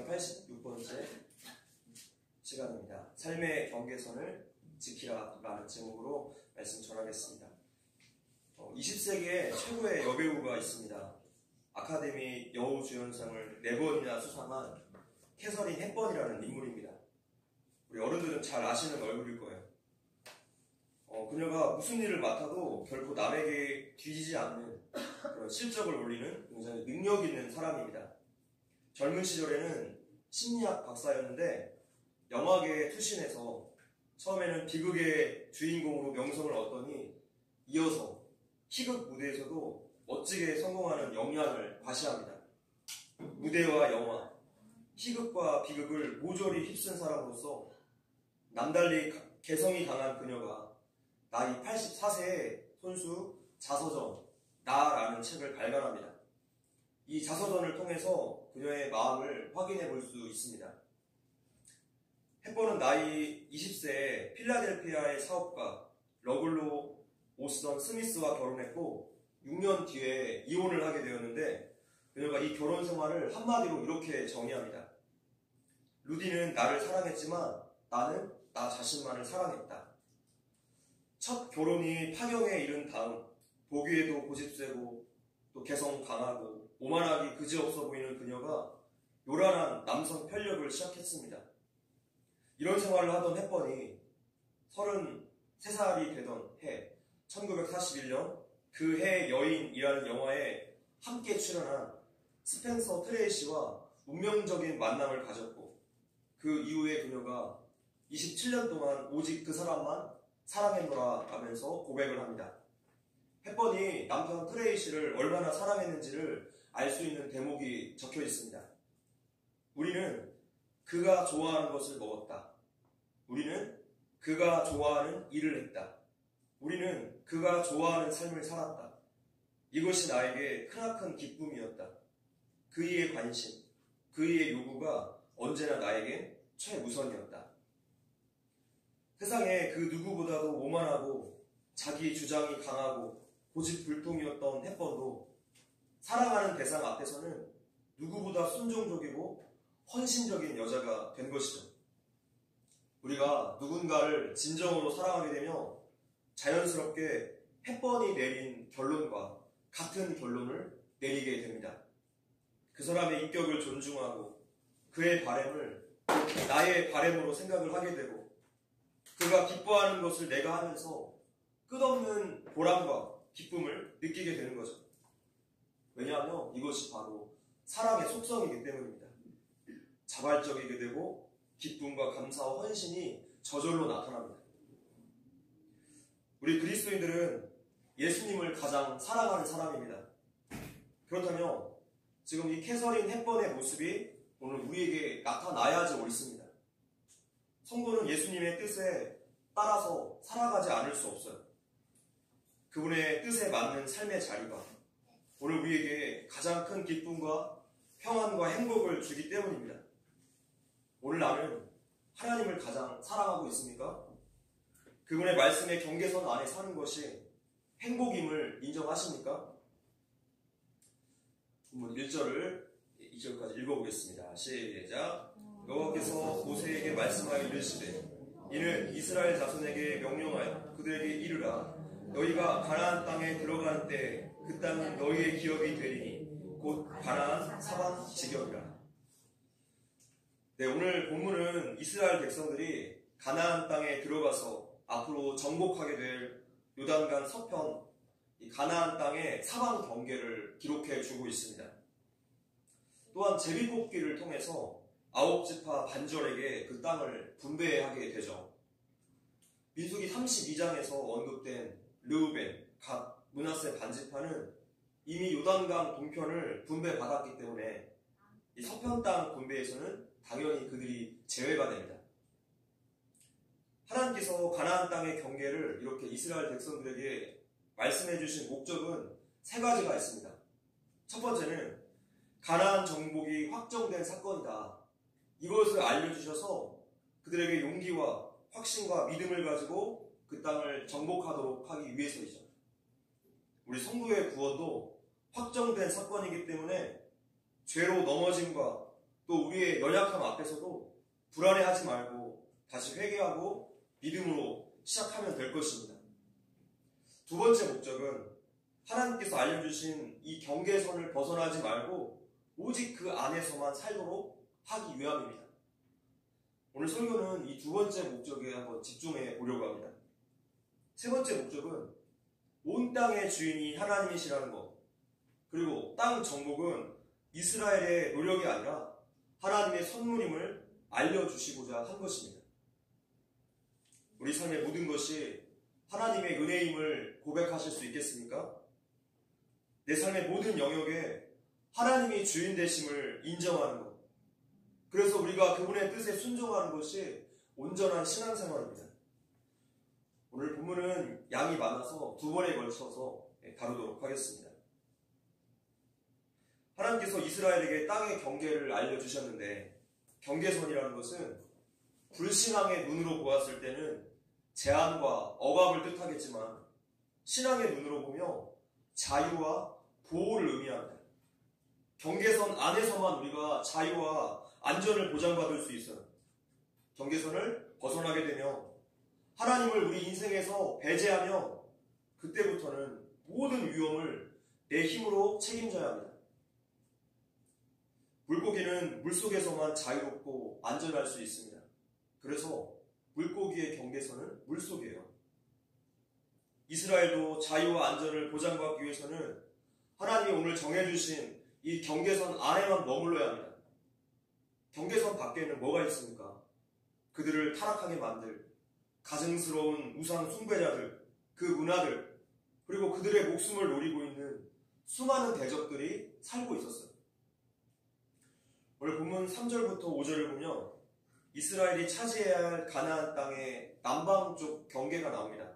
286번째 시간입니다. 삶의 경계선을 지키라 라는 제목으로 말씀 전하겠습니다. 20세기에 최고의 여배우가 있습니다. 아카데미 여우주연상을 4번이나 수상한 캐서린 헵번이라는 인물입니다. 우리 어른들은 잘 아시는 얼굴일 거예요. 그녀가 무슨 일을 맡아도 결코 남에게 뒤지지 않는 그런 실적을 올리는 굉장히 능력 있는 사람입니다. 젊은 시절에는 심리학 박사였는데 영화계에 투신해서 처음에는 비극의 주인공으로 명성을 얻더니 이어서 희극 무대에서도 멋지게 성공하는 역량을 과시합니다. 무대와 영화, 희극과 비극을 모조리 휩쓴 사람으로서 남달리 개성이 강한 그녀가 나이 84세에 손수 자서전 나라는 책을 발간합니다. 이 자서전을 통해서 그녀의 마음을 확인해 볼 수 있습니다. 헵번은 나이 20세에 필라델피아의 사업가 러글로 오스던 스미스와 결혼했고 6년 뒤에 이혼을 하게 되었는데 그녀가 이 결혼 생활을 한마디로 이렇게 정의합니다. 루디는 나를 사랑했지만 나는 나 자신만을 사랑했다. 첫 결혼이 파경에 이른 다음 보기에도 고집세고 또 개성 강하고 오만하기 그지없어 보이는 그녀가 요란한 남성 편력을 시작했습니다. 이런 생활을 하던 헵번이 33살이 되던 해 1941년 그 해 여인이라는 영화에 함께 출연한 스펜서 트레이시와 운명적인 만남을 가졌고 그 이후에 그녀가 27년 동안 오직 그 사람만 사랑했노라 하면서 고백을 합니다. 헵번이 남편 트레이시를 얼마나 사랑했는지를 알 수 있는 대목이 적혀 있습니다. 우리는 그가 좋아하는 것을 먹었다. 우리는 그가 좋아하는 일을 했다. 우리는 그가 좋아하는 삶을 살았다. 이것이 나에게 크나큰 기쁨이었다. 그이의 관심, 그이의 요구가 언제나 나에겐 최우선이었다. 세상에 그 누구보다도 오만하고 자기 주장이 강하고 고집불통이었던 헵번도 사랑하는 대상 앞에서는 누구보다 순종적이고 헌신적인 여자가 된 것이죠. 우리가 누군가를 진정으로 사랑하게 되면 자연스럽게 헵번이 내린 결론과 같은 결론을 내리게 됩니다. 그 사람의 인격을 존중하고 그의 바램을 나의 바램으로 생각을 하게 되고 그가 기뻐하는 것을 내가 하면서 끝없는 보람과 기쁨을 느끼게 되는 거죠. 왜냐하면 이것이 바로 사랑의 속성이기 때문입니다. 자발적이게 되고 기쁨과 감사와 헌신이 저절로 나타납니다. 우리 그리스도인들은 예수님을 가장 사랑하는 사람입니다. 그렇다면 지금 이 캐서린 헵번의 모습이 오늘 우리에게 나타나야지 옳습니다. 성도는 예수님의 뜻에 따라서 살아가지 않을 수 없어요. 그분의 뜻에 맞는 삶의 자리가 오늘 우리에게 가장 큰 기쁨과 평안과 행복을 주기 때문입니다. 오늘 나는 하나님을 가장 사랑하고 있습니까? 그분의 말씀의 경계선 안에 사는 것이 행복임을 인정하십니까? 본문 1절을 2절까지 읽어보겠습니다. 시작. 여호와께서 모세에게 말씀하여 이르시되 이는 이스라엘 자손에게 명령하여 그들에게 이르라. 너희가 가나안 땅에 들어가는 때에 그 땅은 너희의 기업이 되리니 곧 가나안 사방 지경이라. 네, 오늘 본문은 이스라엘 백성들이 가나안 땅에 들어가서 앞으로 정복하게 될 요단강 서편 이 가나안 땅의 사방 경계를 기록해 주고 있습니다. 또한 제비뽑기를 통해서 9지파 반절에게 그 땅을 분배하게 되죠. 민수기 32장에서 언급된 르우벤, 갓, 므낫세 반지파는 이미 요단강 동편을 분배받았기 때문에 이 서편 땅 분배에서는 당연히 그들이 제외가 됩니다. 하나님께서 가나안 땅의 경계를 이렇게 이스라엘 백성들에게 말씀해 주신 목적은 3가지가 있습니다. 첫 번째는 가나안 정복이 확정된 사건이다. 이것을 알려주셔서 그들에게 용기와 확신과 믿음을 가지고 그 땅을 정복하도록 하기 위해서이죠. 우리 성도의 구원도 확정된 사건이기 때문에 죄로 넘어짐과 또 우리의 연약함 앞에서도 불안해하지 말고 다시 회개하고 믿음으로 시작하면 될 것입니다. 두 번째 목적은 하나님께서 알려주신 이 경계선을 벗어나지 말고 오직 그 안에서만 살도록 하기 위함입니다. 오늘 설교는 이 두 번째 목적에 한번 집중해 보려고 합니다. 세 번째 목적은 온 땅의 주인이 하나님이시라는 것, 그리고 땅 정복은 이스라엘의 노력이 아니라 하나님의 선물임을 알려주시고자 한 것입니다. 우리 삶의 모든 것이 하나님의 은혜임을 고백하실 수 있겠습니까? 내 삶의 모든 영역에 하나님이 주인 되심을 인정하는 것, 그래서 우리가 그분의 뜻에 순종하는 것이 온전한 신앙생활입니다. 오늘 본문은 양이 많아서 두 번에 걸쳐서 다루도록 하겠습니다. 하나님께서 이스라엘에게 땅의 경계를 알려주셨는데, 경계선이라는 것은 불신앙의 눈으로 보았을 때는 제한과 억압을 뜻하겠지만 신앙의 눈으로 보며 자유와 보호를 의미합니다. 경계선 안에서만 우리가 자유와 안전을 보장받을 수 있어요. 경계선을 벗어나게 되며 하나님을 우리 인생에서 배제하며 그때부터는 모든 위험을 내 힘으로 책임져야 합니다. 물고기는 물속에서만 자유롭고 안전할 수 있습니다. 그래서 물고기의 경계선은 물속이에요. 이스라엘도 자유와 안전을 보장받기 위해서는 하나님이 오늘 정해주신 이 경계선 안에만 머물러야 합니다. 경계선 밖에는 뭐가 있습니까? 그들을 타락하게 만들 가증스러운 우상 숭배자들, 그 문화들, 그리고 그들의 목숨을 노리고 있는 수많은 대적들이 살고 있었어요. 오늘 본문 3절부터 5절을 보면 이스라엘이 차지해야 할 가나안 땅의 남방 쪽 경계가 나옵니다.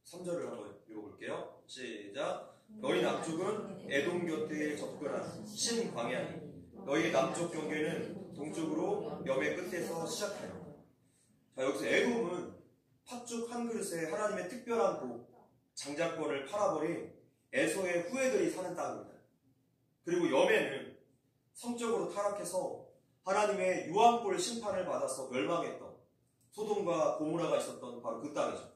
3절을 한번 읽어볼게요. 시작. 너희 남쪽은 에돔 곁에 접근한 신광야니 너희 남쪽 경계는 동쪽으로 염의 끝에서 시작해요. 자, 여기서 에돔은 팥죽 한 그릇에 하나님의 특별한 복, 장자권을 팔아버린 에서의 후예들이 사는 땅입니다. 그리고 염에는 성적으로 타락해서 하나님의 유황불 심판을 받아서 멸망했던 소돔과 고모라가 있었던 바로 그 땅이죠.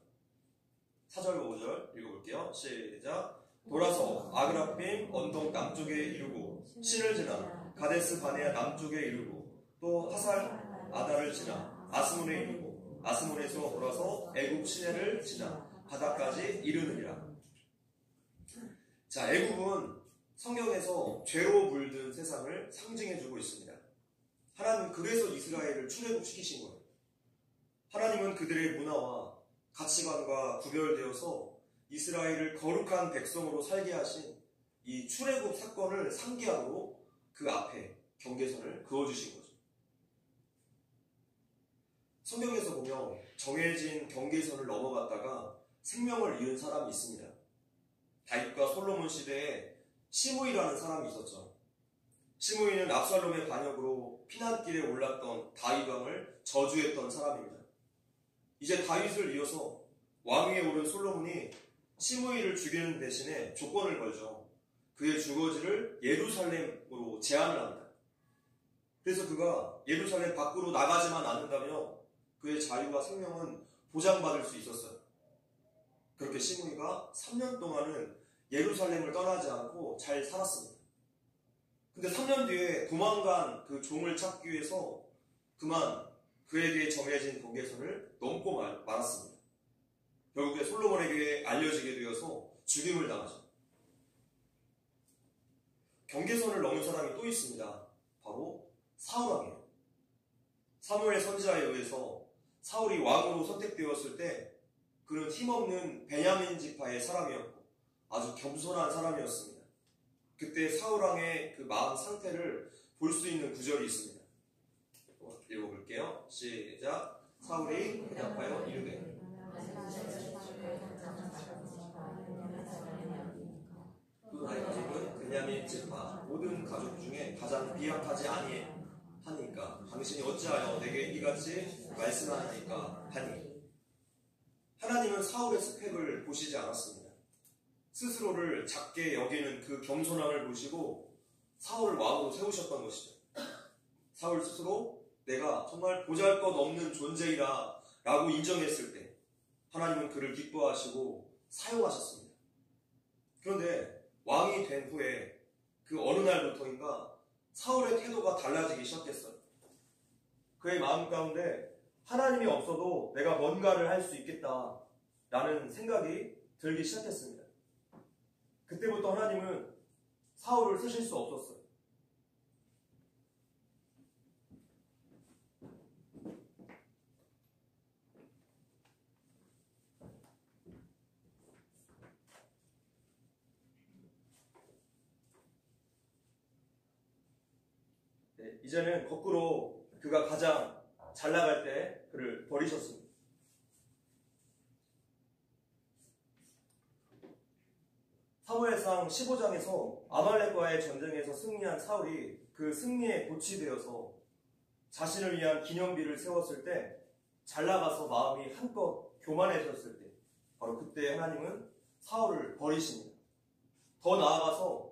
4절과 5절 읽어볼게요. 시작. 돌아서 아그라빔 언덕 남쪽에 이르고 신을 지나 가데스 바네아 남쪽에 이르고 또 하살 아다를 지나 아스몬에 이르고 아스몬에서 돌아서 애굽 시내를 지나 바다까지 이르느니라. 자, 애굽은 성경에서 죄로 물든 세상을 상징해주고 있습니다. 하나님은 그래서 이스라엘을 출애굽시키신 거예요. 하나님은 그들의 문화와 가치관과 구별되어서 이스라엘을 거룩한 백성으로 살게 하신 이 출애굽 사건을 상기하고 그 앞에 경계선을 그어주신 거죠. 성경에서 보면 정해진 경계선을 넘어갔다가 생명을 잃은 사람이 있습니다. 다윗과 솔로몬 시대에 시므이라는 사람이 있었죠. 시므이는 압살롬의 반역으로 피난길에 올랐던 다윗 왕을 저주했던 사람입니다. 이제 다윗을 이어서 왕위에 오른 솔로몬이 시므이를 죽이는 대신에 조건을 걸죠. 그의 주거지를 예루살렘으로 제안을 합니다. 그래서 그가 예루살렘 밖으로 나가지만 않는다며 그의 자유와 생명은 보장받을 수 있었어요. 그렇게 시므이가 3년 동안은 예루살렘을 떠나지 않고 잘 살았습니다. 근데 3년 뒤에 도망간 그 종을 찾기 위해서 그만 그에게 정해진 경계선을 넘고 말았습니다. 결국에 솔로몬에게 알려지게 되어서 죽임을 당하죠. 경계선을 넘은 사람이 또 있습니다. 바로 사울왕이에요. 사무엘 선지자에 의해서 사울이 왕으로 선택되었을 때 그는 힘없는 베냐민 지파의 사람이었고 아주 겸손한 사람이었습니다. 그때 사울왕의 그 마음 상태를 볼 수 있는 구절이 있습니다. 읽어볼게요. 시작. 사울이 대답하여 이르되 나의 가족은 베냐민 지파 모든 가족 중에 가장 비약하지 아니하니까 당신이 어찌하여 내게 이같이 말씀하니까 하니. 하나님은 사울의 스펙을 보시지 않았습니다. 스스로를 작게 여기는 그 겸손함을 보시고 사울을 왕으로 세우셨던 것이죠. 사울 스스로 내가 정말 보잘것없는 존재이다 라고 인정했을 때 하나님은 그를 기뻐하시고 사용하셨습니다. 그런데 왕이 된 후에 그 어느 날부터인가 사울의 태도가 달라지기 시작했어요. 그의 마음 가운데 하나님이 없어도 내가 뭔가를 할 수 있겠다라는 생각이 들기 시작했습니다. 그때부터 하나님은 사울을 쓰실 수 없었어요. 이제는 거꾸로 그가 가장 잘 나갈 때 그를 버리셨습니다. 사무엘상 15장에서 아말렉과의 전쟁에서 승리한 사울이 그 승리에 도취 되어서 자신을 위한 기념비를 세웠을 때 잘 나가서 마음이 한껏 교만해졌을 때 바로 그때 하나님은 사울을 버리십니다. 더 나아가서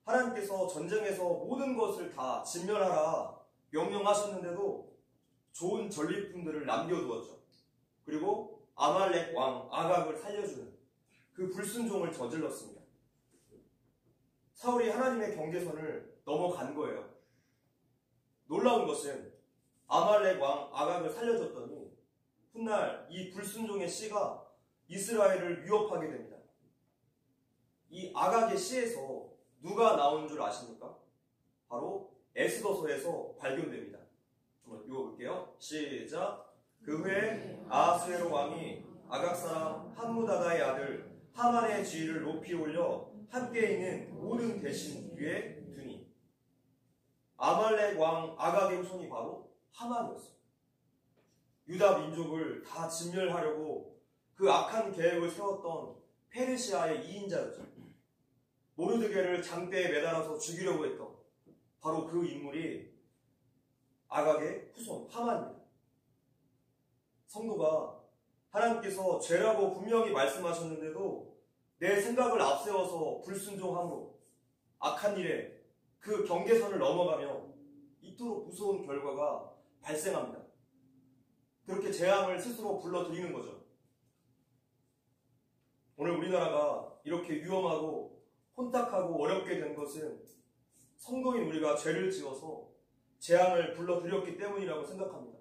하나님께서 전쟁에서 모든 것을 다 진멸하라 명령하셨는데도 좋은 전리품들을 남겨두었죠. 그리고 아말렉 왕 아각을 살려주는 그 불순종을 저질렀습니다. 사울이 하나님의 경계선을 넘어간 거예요. 놀라운 것은 아말렉 왕 아각을 살려줬더니 훗날 이 불순종의 씨가 이스라엘을 위협하게 됩니다. 이 아각의 씨에서 누가 나온 줄 아십니까? 바로 에스더서에서 발견됩니다. 한번 읽어볼게요. 시작. 그 후에 아하스웨로 왕이 아각 사람 함무다다의 아들 하만의 지위를 높이 올려 함께 있는 모든 대신 위에 두니. 아말렉 왕 아각의 후손이 바로 하만이었어요. 유다 민족을 다 진멸하려고 그 악한 계획을 세웠던 페르시아의 2인자였죠. 모르드게를 장대에 매달아서 죽이려고 했던 바로 그 인물이 아각의 후손 하만입니다. 성도가 하나님께서 죄라고 분명히 말씀하셨는데도 내 생각을 앞세워서 불순종함으로 악한 일에 그 경계선을 넘어가며 이토록 무서운 결과가 발생합니다. 그렇게 재앙을 스스로 불러들이는 거죠. 오늘 우리나라가 이렇게 위험하고 혼탁하고 어렵게 된 것은 성도인 우리가 죄를 지어서 재앙을 불러들였기 때문이라고 생각합니다.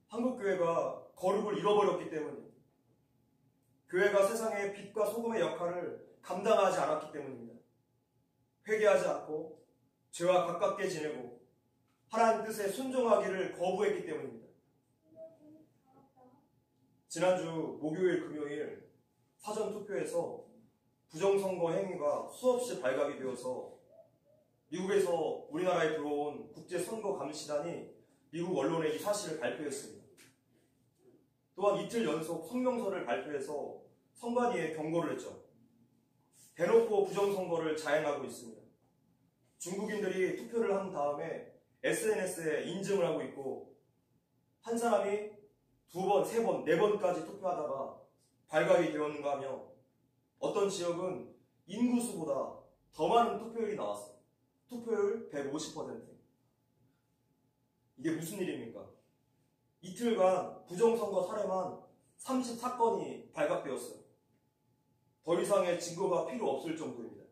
한국교회가 거룩을 잃어버렸기 때문입니다. 교회가 세상의 빛과 소금의 역할을 감당하지 않았기 때문입니다. 회개하지 않고 죄와 가깝게 지내고 하나님 뜻에 순종하기를 거부했기 때문입니다. 지난주 목요일, 금요일 사전투표에서 부정선거 행위가 수없이 발각이 되어서 미국에서 우리나라에 들어온 국제선거감시단이 미국 언론에 이 사실을 발표했습니다. 또한 이틀 연속 성명서를 발표해서 선관위에 경고를 했죠. 대놓고 부정선거를 자행하고 있습니다. 중국인들이 투표를 한 다음에 SNS에 인증을 하고 있고 한 사람이 2번, 3번, 4번까지 투표하다가 발각이 되었는가 하며 어떤 지역은 인구수보다 더 많은 투표율이 나왔어요. 투표율 150%. 이게 무슨 일입니까? 이틀간 부정선거 사례만 34건이 발각되었어요. 더 이상의 증거가 필요 없을 정도입니다.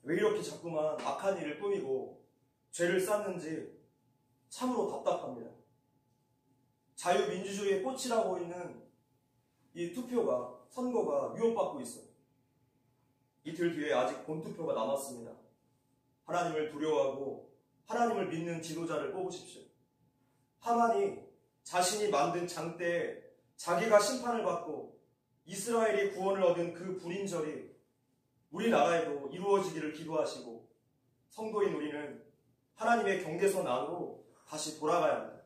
왜 이렇게 자꾸만 악한 일을 꾸미고 죄를 쌓는지 참으로 답답합니다. 자유민주주의의 꽃이라고 있는 이 투표가, 선거가 위협받고 있어요. 이틀 뒤에 아직 본투표가 남았습니다. 하나님을 두려워하고 하나님을 믿는 지도자를 뽑으십시오. 하만이 자신이 만든 장대에 자기가 심판을 받고 이스라엘이 구원을 얻은 그 불인절이 우리나라에도 이루어지기를 기도하시고 성도인 우리는 하나님의 경계선 안으로 다시 돌아가야 합니다.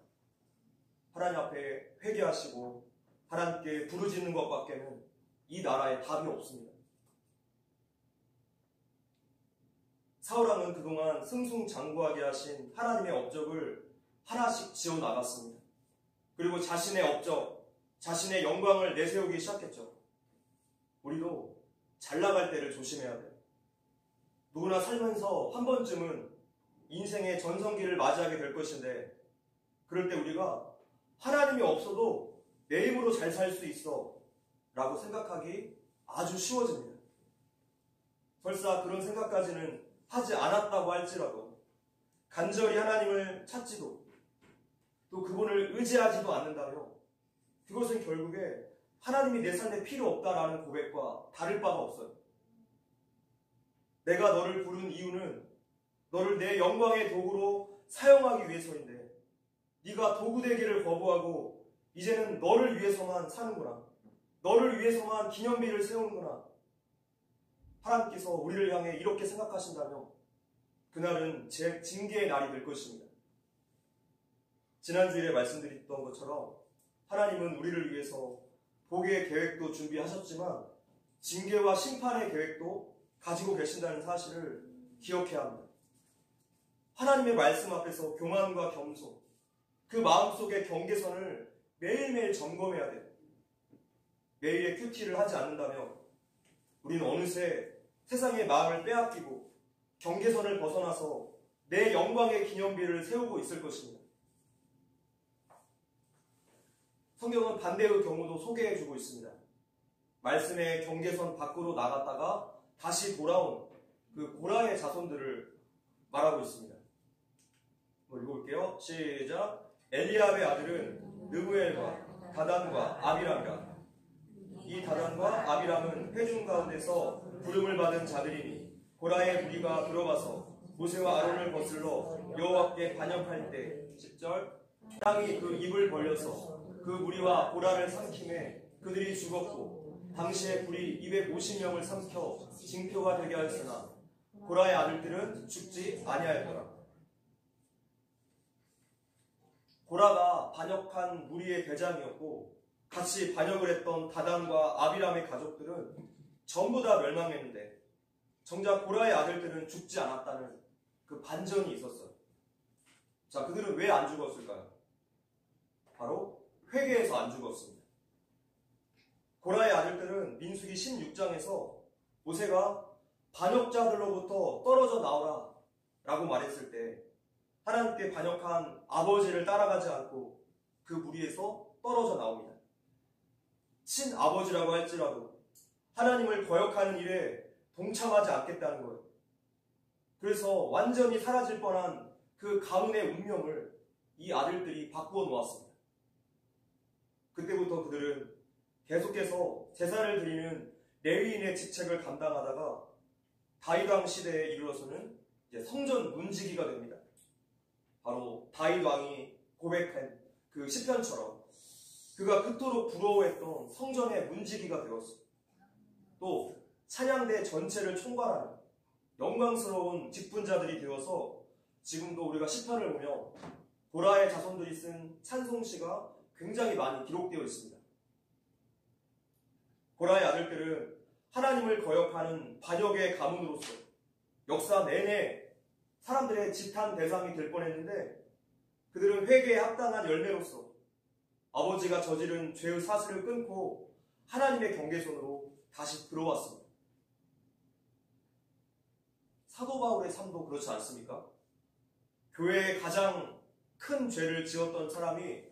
하나님 앞에 회개하시고 하나님께 부르짖는 것밖에는 이 나라에 답이 없습니다. 사울왕은 그동안 승승장구하게 하신 하나님의 업적을 하나씩 지어나갔습니다. 그리고 자신의 업적, 자신의 영광을 내세우기 시작했죠. 우리도 잘 나갈 때를 조심해야 돼요. 누구나 살면서 한 번쯤은 인생의 전성기를 맞이하게 될 것인데, 그럴 때 우리가 하나님이 없어도 내 힘으로 잘 살 수 있어 라고 생각하기 아주 쉬워집니다. 설사 그런 생각까지는 하지 않았다고 할지라도 간절히 하나님을 찾지도 또 그분을 의지하지도 않는다며 그것은 결국에 하나님이 내 삶에 필요 없다라는 고백과 다를 바가 없어요. 내가 너를 부른 이유는 너를 내 영광의 도구로 사용하기 위해서인데 네가 도구 되기를 거부하고 이제는 너를 위해서만 사는구나. 너를 위해서만 기념비를 세우는구나. 하나님께서 우리를 향해 이렇게 생각하신다면 그날은 제 징계의 날이 될 것입니다. 지난주에 말씀드렸던 것처럼 하나님은 우리를 위해서 복의 계획도 준비하셨지만 징계와 심판의 계획도 가지고 계신다는 사실을 기억해야 합니다. 하나님의 말씀 앞에서 교만과 겸손, 그 마음속의 경계선을 매일매일 점검해야 돼요. 매일의 큐티를 하지 않는다면 우리는 어느새 세상의 마음을 빼앗기고 경계선을 벗어나서 내 영광의 기념비를 세우고 있을 것입니다. 성경은 반대의 경우도 소개해주고 있습니다. 말씀의 경계선 밖으로 나갔다가 다시 돌아온 그 고라의 자손들을 말하고 있습니다. 한번 읽어볼게요. 시작. 엘리압의 아들은 느부엘과 다단과 아비람이라. 이 다단과 아비람은 회중 가운데서 부름을 받은 자들이니 고라의 무리가 들어가서 모세와 아론을 거슬러 여호와께 반역할 때 10절 땅이 그 입을 벌려서 그 무리와 고라를 삼킴에 그들이 죽었고 당시에 불이 250명을 삼켜 징표가 되게 하였으나 고라의 아들들은 죽지 아니하였더라. 고라가 반역한 무리의 대장이었고 같이 반역을 했던 다단과 아비람의 가족들은 전부 다 멸망했는데 정작 고라의 아들들은 죽지 않았다는 그 반전이 있었어요. 자, 그들은 왜 안 죽었을까요? 바로 회개에서 안 죽었습니다. 고라의 아들들은 민수기 16장에서 모세가 반역자들로부터 떨어져 나오라 라고 말했을 때 하나님께 반역한 아버지를 따라가지 않고 그 무리에서 떨어져 나옵니다. 친아버지라고 할지라도 하나님을 거역하는 일에 동참하지 않겠다는 거예요. 그래서 완전히 사라질 뻔한 그 가문의 운명을 이 아들들이 바꾸어 놓았습니다. 그때부터 그들은 계속해서 제사를 드리는 레위인의 직책을 감당하다가 다윗 왕 시대에 이르러서는 이제 성전 문지기가 됩니다. 바로 다윗 왕이 고백한 그 시편처럼 그가 그토록 부러워했던 성전의 문지기가 되었어요. 또 찬양대 전체를 총괄하는 영광스러운 직분자들이 되어서 지금도 우리가 시편을 보면 고라의 자손들이 쓴 찬송시가 굉장히 많이 기록되어 있습니다. 고라의 아들들은 하나님을 거역하는 반역의 가문으로서 역사 내내 사람들의 지탄 대상이 될 뻔했는데 그들은 회개에 합당한 열매로서 아버지가 저지른 죄의 사슬을 끊고 하나님의 경계선으로 다시 들어왔습니다. 사도 바울의 삶도 그렇지 않습니까? 교회에 가장 큰 죄를 지었던 사람이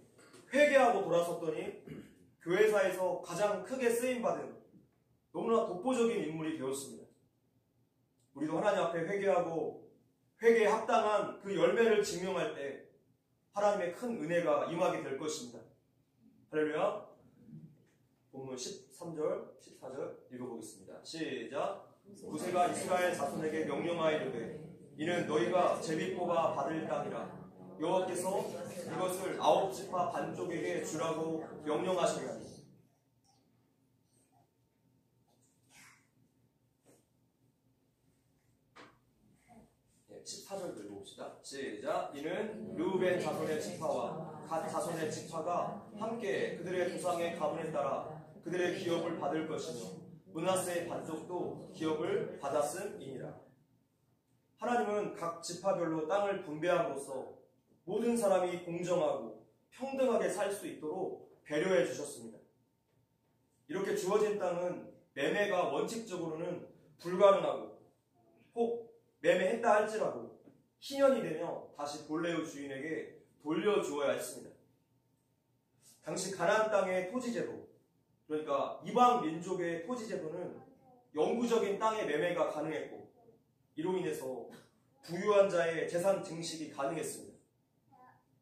회개하고 돌아섰더니 교회사에서 가장 크게 쓰임받은 너무나 독보적인 인물이 되었습니다. 우리도 하나님 앞에 회개하고 회개에 합당한 그 열매를 증명할 때 하나님의 큰 은혜가 임하게 될 것입니다. 할렐루야. 본문 13절, 14절 읽어보겠습니다. 시작. 모세가 이스라엘 자손에게 명령하이르되 이는 너희가 제비 뽑아 받을 땅이라 여호와께서 이것을 9지파 반쪽에게 주라고 명령하셨나니 14절 읽어봅시다. 시작. 이는 르우벤 자손의 지파와 갓 자손의 지파가 함께 그들의 조상의 가문에 따라 그들의 기업을 받을 것이며 므낫세의 반쪽도 기업을 받았음이니라. 하나님은 각 지파별로 땅을 분배함으로써 모든 사람이 공정하고 평등하게 살 수 있도록 배려해 주셨습니다. 이렇게 주어진 땅은 매매가 원칙적으로는 불가능하고 혹 매매했다 할지라도 희년이 되며 다시 본래의 주인에게 돌려주어야 했습니다. 당시 가나안 땅의 토지제도, 그러니까 이방 민족의 토지제도는 영구적인 땅의 매매가 가능했고, 이로 인해서 부유한 자의 재산 증식이 가능했습니다.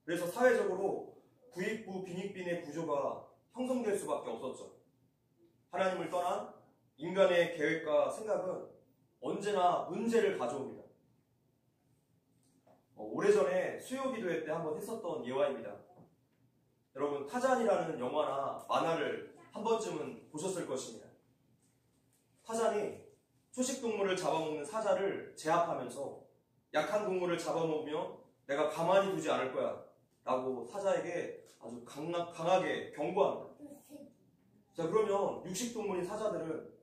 그래서 사회적으로 부익부 빈익빈의 구조가 형성될 수밖에 없었죠. 하나님을 떠난 인간의 계획과 생각은 언제나 문제를 가져옵니다. 오래전에 수요기도회 때 한번 했었던 예화입니다. 여러분, 타잔이라는 영화나 만화를 한 번쯤은 보셨을 것입니다. 타잔이 초식동물을 잡아먹는 사자를 제압하면서 약한 동물을 잡아먹으면 내가 가만히 두지 않을 거야 라고 사자에게 아주 강하게 경고합니다. 자, 그러면 육식동물인 사자들은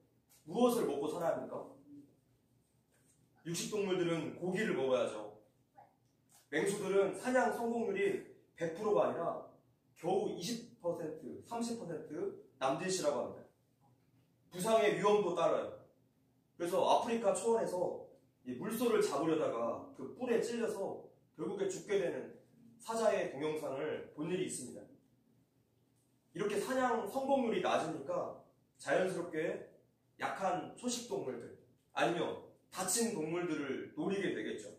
무엇을 먹고 살아야 합니까? 육식동물들은 고기를 먹어야죠. 맹수들은 사냥 성공률이 100%가 아니라 겨우 20%, 30% 남짓이라고 합니다. 부상의 위험도 따라요. 그래서 아프리카 초원에서 이 물소를 잡으려다가 그 뿔에 찔려서 결국에 죽게 되는 사자의 동영상을 본 일이 있습니다. 이렇게 사냥 성공률이 낮으니까 자연스럽게 약한 초식동물들 아니면 다친 동물들을 노리게 되겠죠.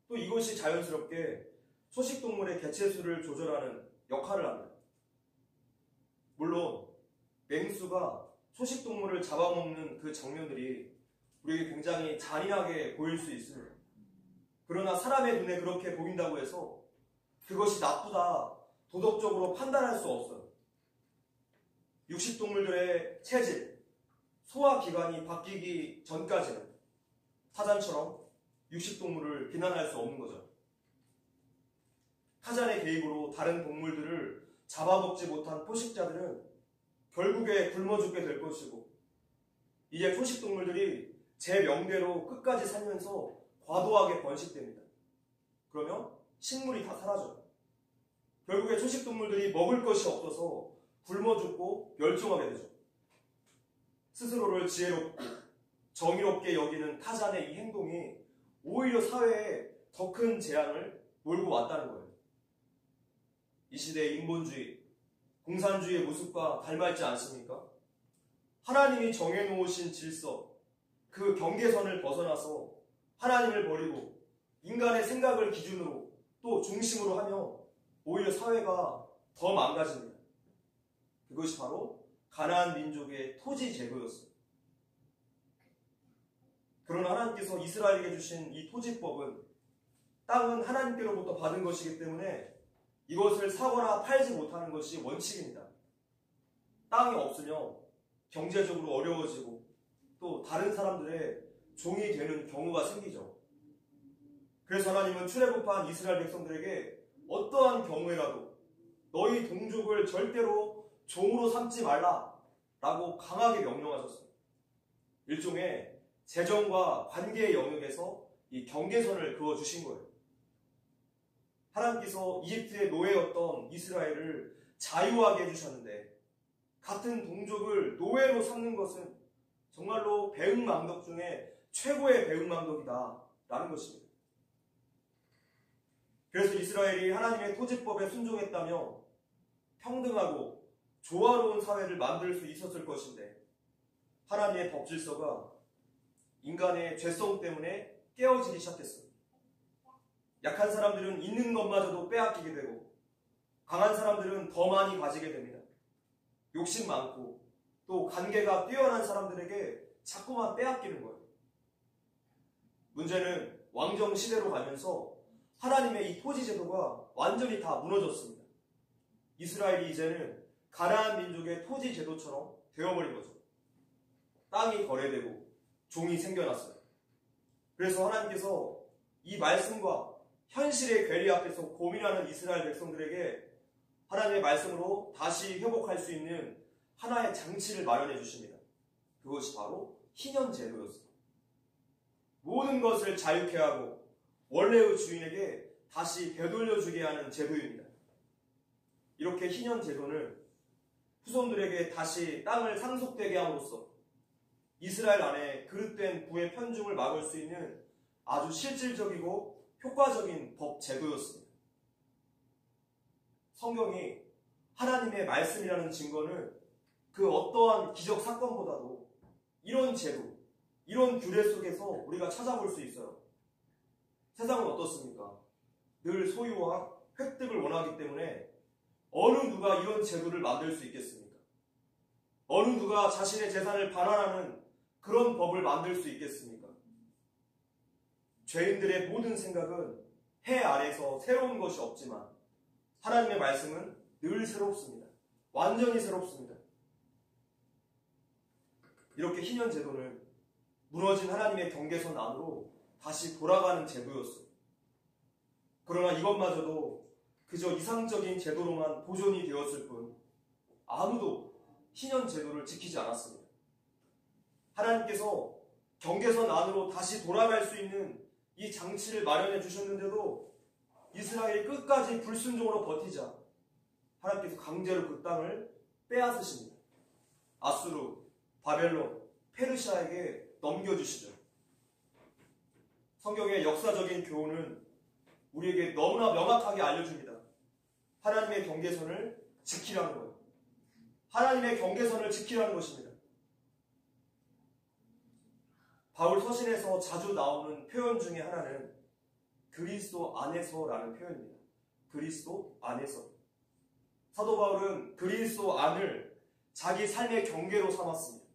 또 이것이 자연스럽게 초식동물의 개체수를 조절하는 역할을 합니다. 물론 맹수가 초식동물을 잡아먹는 그 장면들이 우리에게 굉장히 잔인하게 보일 수 있습니다. 그러나 사람의 눈에 그렇게 보인다고 해서 그것이 나쁘다, 도덕적으로 판단할 수 없어요. 육식동물들의 체질, 소화기관이 바뀌기 전까지는 타잔처럼 육식동물을 비난할 수 없는 거죠. 타잔의 개입으로 다른 동물들을 잡아먹지 못한 포식자들은 결국에 굶어 죽게 될 것이고, 이제 초식동물들이 제 명대로 끝까지 살면서 과도하게 번식됩니다. 그러면 식물이 다 사라져요. 결국에 초식동물들이 먹을 것이 없어서 굶어 죽고 멸종하게 되죠. 스스로를 지혜롭고 정의롭게 여기는 타잔의 이 행동이 오히려 사회에 더 큰 재앙을 몰고 왔다는 거예요. 이 시대의 인본주의, 공산주의의 모습과 닮아있지 않습니까? 하나님이 정해놓으신 질서, 그 경계선을 벗어나서 하나님을 버리고 인간의 생각을 기준으로 또 중심으로 하며 오히려 사회가 더 망가집니다. 그것이 바로 가나안 민족의 토지 제도였어요. 그러나 하나님께서 이스라엘에게 주신 이 토지법은 땅은 하나님께로부터 받은 것이기 때문에 이것을 사거나 팔지 못하는 것이 원칙입니다. 땅이 없으면 경제적으로 어려워지고 또 다른 사람들의 종이 되는 경우가 생기죠. 그래서 하나님은 출애굽한 이스라엘 백성들에게 어떠한 경우에라도 너희 동족을 절대로 종으로 삼지 말라 라고 강하게 명령하셨어요. 일종의 재정과 관계의 영역에서 이 경계선을 그어주신 거예요. 하나님께서 이집트의 노예였던 이스라엘을 자유하게 해주셨는데 같은 동족을 노예로 삼는 것은 정말로 배은망덕 중에 최고의 배은망덕이다 라는 것입니다. 그래서 이스라엘이 하나님의 토지법에 순종했다며 평등하고 조화로운 사회를 만들 수 있었을 것인데 하나님의 법질서가 인간의 죄성 때문에 깨어지기 시작했어요. 약한 사람들은 있는 것마저도 빼앗기게 되고 강한 사람들은 더 많이 가지게 됩니다. 욕심 많고 또 관계가 뛰어난 사람들에게 자꾸만 빼앗기는 거예요. 문제는 왕정 시대로 가면서 하나님의 이 토지 제도가 완전히 다 무너졌습니다. 이스라엘이 이제는 가나안 민족의 토지 제도처럼 되어버린 거죠. 땅이 거래되고 종이 생겨났어요. 그래서 하나님께서 이 말씀과 현실의 괴리 앞에서 고민하는 이스라엘 백성들에게 하나님의 말씀으로 다시 회복할 수 있는 하나의 장치를 마련해 주십니다. 그것이 바로 희년 제도였습니다. 모든 것을 자유케 하고 원래의 주인에게 다시 되돌려주게 하는 제도입니다. 이렇게 희년 제도는 후손들에게 다시 땅을 상속되게 함으로써 이스라엘 안에 그릇된 부의 편중을 막을 수 있는 아주 실질적이고 효과적인 법 제도였습니다. 성경이 하나님의 말씀이라는 증거는 그 어떠한 기적 사건보다도 이런 제도, 이런 규례 속에서 우리가 찾아볼 수 있어요. 세상은 어떻습니까? 늘 소유와 획득을 원하기 때문에 어느 누가 이런 제도를 만들 수 있겠습니까? 어느 누가 자신의 재산을 반환하는 그런 법을 만들 수 있겠습니까? 죄인들의 모든 생각은 해 아래서 새로운 것이 없지만 하나님의 말씀은 늘 새롭습니다. 완전히 새롭습니다. 이렇게 희년 제도는 무너진 하나님의 경계선 안으로 다시 돌아가는 제도였어요. 그러나 이것마저도 그저 이상적인 제도로만 보존이 되었을 뿐 아무도 희년 제도를 지키지 않았습니다. 하나님께서 경계선 안으로 다시 돌아갈 수 있는 이 장치를 마련해 주셨는데도 이스라엘이 끝까지 불순종으로 버티자 하나님께서 강제로 그 땅을 빼앗으십니다. 아수르, 바벨론, 페르시아에게 넘겨주시죠. 성경의 역사적인 교훈은 우리에게 너무나 명확하게 알려줍니다. 하나님의 경계선을 지키라는 거예요. 하나님의 경계선을 지키라는 것입니다. 바울 서신에서 자주 나오는 표현 중에 하나는 그리스도 안에서라는 표현입니다. 그리스도 안에서. 사도 바울은 그리스도 안을 자기 삶의 경계로 삼았습니다.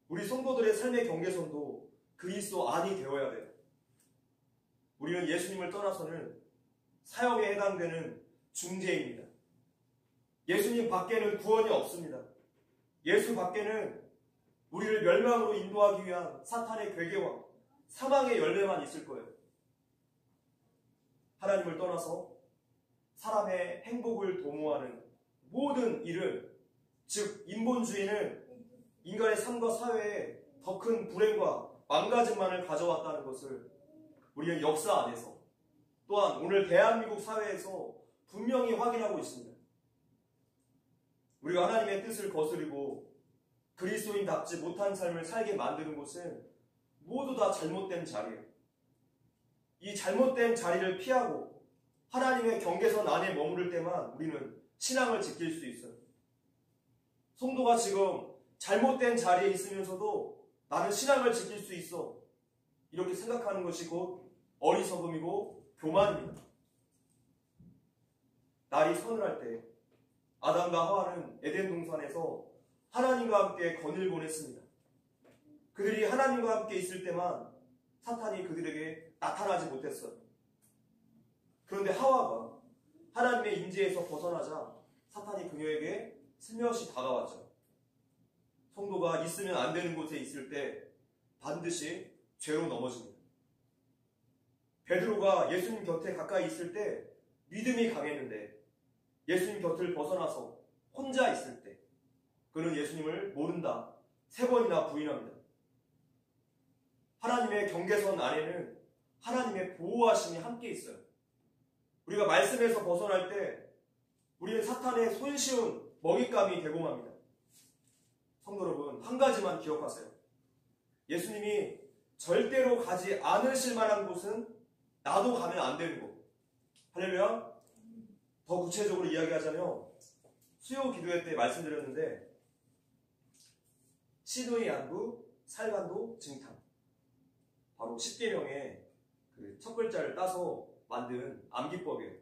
우리 성도들의 삶의 경계선도 그리스도 안이 되어야 돼요. 우리는 예수님을 떠나서는 사형에 해당되는 중죄입니다. 예수님 밖에는 구원이 없습니다. 예수 밖에는 우리를 멸망으로 인도하기 위한 사탄의 괴계와 사망의 열매만 있을 거예요. 하나님을 떠나서 사람의 행복을 도모하는 모든 일은, 즉 인본주의는 인간의 삶과 사회에 더 큰 불행과 망가짐만을 가져왔다는 것을 우리는 역사 안에서 또한 오늘 대한민국 사회에서 분명히 확인하고 있습니다. 우리가 하나님의 뜻을 거스르고 그리스도인답지 못한 삶을 살게 만드는 것은 모두 다 잘못된 자리예요. 이 잘못된 자리를 피하고 하나님의 경계선 안에 머무를 때만 우리는 신앙을 지킬 수 있어요. 성도가 지금 잘못된 자리에 있으면서도 나는 신앙을 지킬 수 있어, 이렇게 생각하는 것이 곧 어리석음이고 교만입니다. 날이 서늘할 때 아담과 하와는 에덴 동산에서 하나님과 함께 건을 보냈습니다. 그들이 하나님과 함께 있을 때만 사탄이 그들에게 나타나지 못했어요. 그런데 하와가 하나님의 임재에서 벗어나자 사탄이 그녀에게 슬며시 다가왔죠. 성도가 있으면 안 되는 곳에 있을 때 반드시 죄로 넘어집니다. 베드로가 예수님 곁에 가까이 있을 때 믿음이 강했는데 예수님 곁을 벗어나서 혼자 있을 때 그는 예수님을 모른다 3번이나 부인합니다. 하나님의 경계선 안에는 하나님의 보호하심이 함께 있어요. 우리가 말씀에서 벗어날 때 우리는 사탄의 손쉬운 먹잇감이 되고 맙니다. 성도 여러분, 한 가지만 기억하세요. 예수님이 절대로 가지 않으실 만한 곳은 나도 가면 안 되는 곳. 할렐루야. 더 구체적으로 이야기하자면 수요 기도회 때 말씀드렸는데 시누이 안부, 살간도, 증탕, 바로 10계명의 그 첫 글자를 따서 만든 암기법이에요.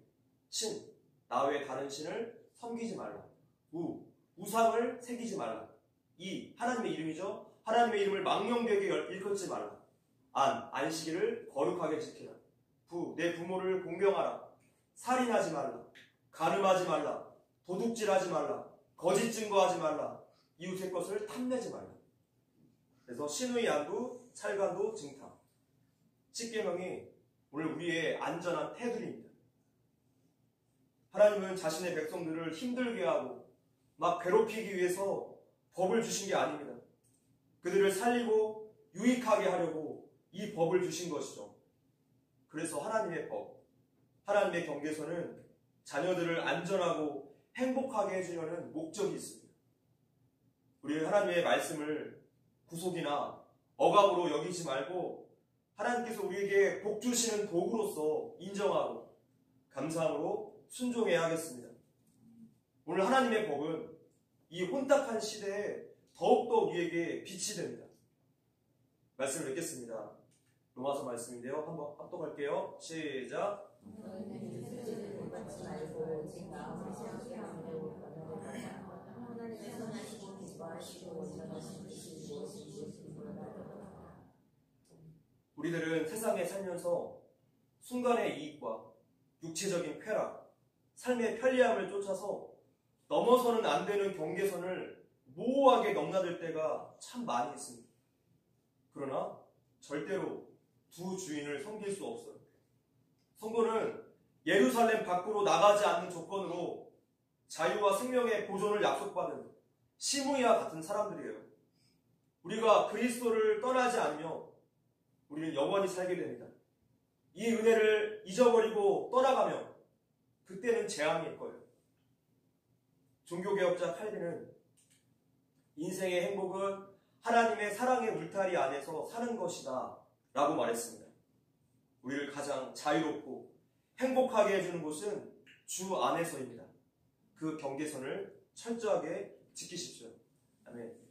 신, 나 외 다른 신을 섬기지 말라. 우상을 새기지 말라. 하나님의 이름이죠. 하나님의 이름을 망령되게 일컫지 말라. 안식일을 거룩하게 지키라. 내 부모를 공경하라. 살인하지 말라. 간음하지 말라. 도둑질하지 말라. 거짓 증거하지 말라. 이웃의 것을 탐내지 말라. 그래서 신의 안부, 살간도, 증탕. 10계명이 오늘 우리의 안전한 테두리입니다. 하나님은 자신의 백성들을 힘들게 하고 막 괴롭히기 위해서 법을 주신 게 아닙니다. 그들을 살리고 유익하게 하려고 이 법을 주신 것이죠. 그래서 하나님의 법, 하나님의 경계선은 자녀들을 안전하고 행복하게 해주려는 목적이 있습니다. 우리는 하나님의 말씀을 구속이나 억압으로 여기지 말고 하나님께서 우리에게 복 주시는 도구로서 인정하고 감사함으로 순종해야 하겠습니다. 오늘 하나님의 복은 이 혼탁한 시대에 더욱더 우리에게 빛이 됩니다. 말씀을 읽겠습니다. 로마서 말씀인데요. 한번 합독할게요. 시작. 우리들은 세상에 살면서 순간의 이익과 육체적인 쾌락, 삶의 편리함을 쫓아서 넘어서는 안 되는 경계선을 모호하게 넘나들 때가 참 많이 있습니다. 그러나 절대로 두 주인을 섬길 수 없어요. 성도는 예루살렘 밖으로 나가지 않는 조건으로 자유와 생명의 보존을 약속받은 시므이와 같은 사람들이에요. 우리가 그리스도를 떠나지 않으며 우리는 영원히 살게 됩니다. 이 은혜를 잊어버리고 떠나가면 그때는 재앙일 거예요. 종교개혁자 칼빈은 인생의 행복은 하나님의 사랑의 울타리 안에서 사는 것이다 라고 말했습니다. 우리를 가장 자유롭고 행복하게 해주는 곳은 주 안에서입니다. 그 경계선을 철저하게 지키십시오. 아멘.